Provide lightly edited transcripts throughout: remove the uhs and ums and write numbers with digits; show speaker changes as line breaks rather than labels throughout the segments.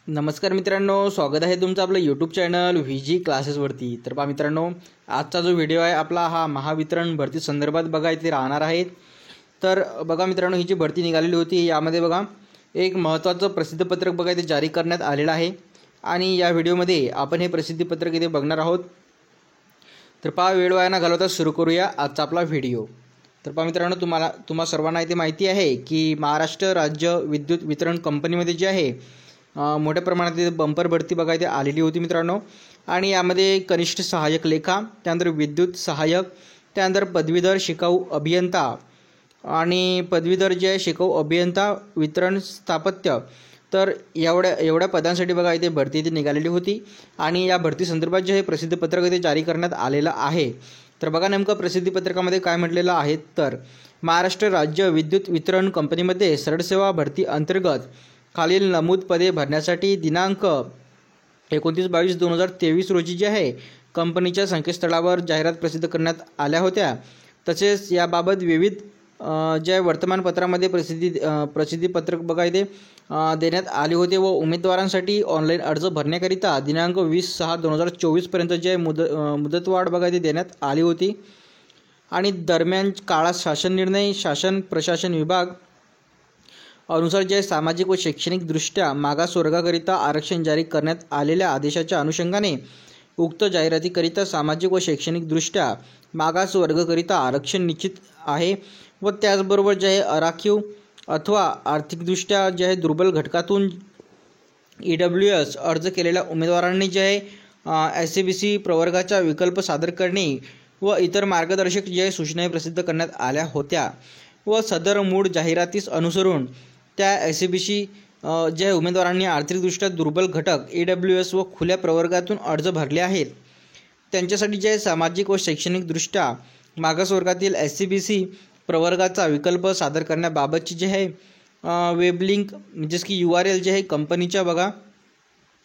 नमस्कार मित्रांनो, स्वागत आहे तुमचं आपलं यूट्यूब चॅनल व्हीजी क्लासेसवरती। तर पहा मित्रांनो, आजचा जो व्हिडिओ आहे आपला हा महावितरण भरती संदर्भात बघा इथे राहणार आहे। तर बघा मित्रांनो, ही जी भरती निघालेली होती यामध्ये बघा एक महत्त्वाचं प्रसिद्धीपत्रक बघा इथे जारी करण्यात आलेलं आहे आणि या व्हिडिओमध्ये आपण हे प्रसिद्धीपत्रक इथे बघणार आहोत। तर पहा वेळ वाया न घालवता सुरू करूया आजचा आपला व्हिडिओ। तर पहा मित्रांनो, तुम्हा सर्वांना इथे माहिती आहे की महाराष्ट्र राज्य विद्युत वितरण कंपनीमध्ये जे आहे मोठ्या प्रमाणात बंपर भरती बघा इथे आलेली होती मित्रांनो। आणि यामध्ये कनिष्ठ सहाय्यक लेखा, त्यानंतर विद्युत सहाय्यक, त्यानंतर पदवीधर शिकाऊ अभियंता आणि पदवीधर जे आहे शिकाऊ अभियंता वितरण स्थापत्य, तर एवढ्या पदांसाठी बघा इथे भरती इथे निघालेली होती। आणि या भरती संदर्भात जे हे प्रसिद्धीपत्रक इथे जारी करण्यात आलेलं आहे। तर बघा नेमकं प्रसिद्धीपत्रकामध्ये काय म्हटलेलं आहे, तर महाराष्ट्र राज्य विद्युत वितरण कंपनीमध्ये सरळ सेवा भरती अंतर्गत खालील नमूद पदे भरण्यासाठी दिनांक 29/22/2023 रोजी जे आहे कंपनीच्या संकेतस्थळावर जाहिरात प्रसिद्ध करण्यात आल्या होत्या। तसेच याबाबत विविध जे वर्तमानपत्रामध्ये प्रसिद्धीपत्रक बघा इथे देण्यात आले होते व उमेदवारांसाठी ऑनलाईन अर्ज भरण्याकरिता दिनांक 20/6/2024 पर्यंत जे मुदतवाढ बघा इथे देण्यात आली होती। आणि दरम्यान काळात शासन निर्णय शासन प्रशासन विभाग अनुसार जे सामाजिक व शैक्षणिकदृष्ट्या मागासवर्गाकरिता आरक्षण जारी करण्यात आलेल्या आदेशाच्या अनुषंगाने उक्त जाहिरातीकरिता सामाजिक व शैक्षणिकदृष्ट्या मागासवर्गाकरिता आरक्षण निश्चित आहे व त्याचबरोबर जे आहे आराखीव अथवा आर्थिकदृष्ट्या जे आहे दुर्बल घटकातून EWS अर्ज केलेल्या उमेदवारांनी जे आहे SCBC प्रवर्गाचा विकल्प सादर करणे व इतर मार्गदर्शक जे सूचना प्रसिद्ध करण्यात आल्या होत्या व सदर मूळ जाहिरातीस अनुसरून त्या SCBC जे उमेदवारांनी आर्थिकदृष्ट्या दुर्बल घटक EWS व खुल्या प्रवर्गातून अर्ज भरले आहेत त्यांच्यासाठी जे सामाजिक व शैक्षणिकदृष्ट्या मागासवर्गातील SCBC प्रवर्गाचा विकल्प सादर करण्याबाबतची जे आहे वेब लिंक म्हणजेच की URL जे आहे कंपनीच्या बघा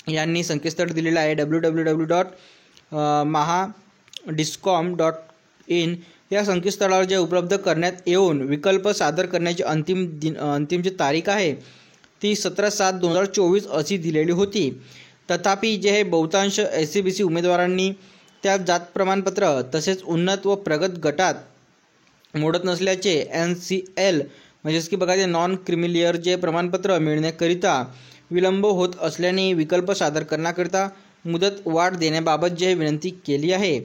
यांनी संकेतस्थळ दिलेलं आहे www.mahadiscom.in या संकेतस्थळावर जे उपलब्ध करण्यात येऊन विकल्प सादर करण्याची अंतिम जी तारीख आहे ती 17/7/2024 अशी दिलेली होती। तथापि जे हे बहुतांश SCBC उमेदवारांनी त्या जात प्रमाणपत्र तसेच उन्नत व प्रगत गटात मोडत नसल्याचे NCL म्हणजेच की बघा ते नॉन क्रिमिलियर जे प्रमाणपत्र मिळण्याकरिता विलंब होत असल्याने विकल्प सादर करण्याकरिता मुदत वाढ देण्याबाबत जे विनंती केली आहे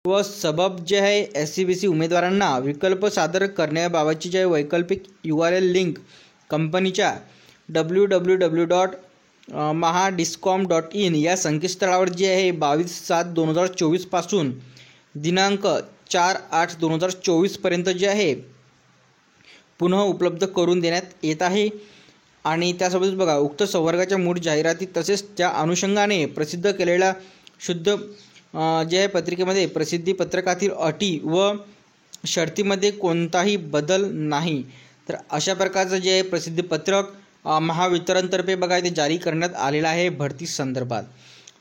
व सबब जे आहे SCBC उमेदवारांना विकल्प सादर करण्याबाबतची जे वैकल्पिक URL लिंक कंपनीच्या www.mahadiscom.in या संकेतस्थळावर जे आहे 22/7/2024 पासून दिनांक 4/8/2024 पर्यंत जे आहे पुन्हा उपलब्ध करून देण्यात येत आहे। आणि त्यासोबतच बघा उक्त संवर्गाच्या मूळ जाहिराती तसेच त्या अनुषंगाने प्रसिद्ध केलेल्या शुद्ध जे आहे पत्रिकेमध्ये प्रसिद्धीपत्रकातील अटी व शर्तीमध्ये कोणताही बदल नाही। तर अशा प्रकारचं जे आहे प्रसिद्धीपत्रक महावितरणतर्फे बघा इथे जारी करण्यात आलेलं आहे भरती संदर्भात।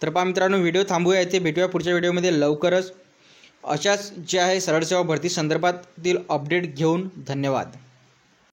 तर पहा मित्रांनो, व्हिडिओ थांबूया इथे, भेटूया पुढच्या व्हिडिओमध्ये लवकरच अशाच जे आहे सरळ सेवा भरती संदर्भातील अपडेट घेऊन। धन्यवाद।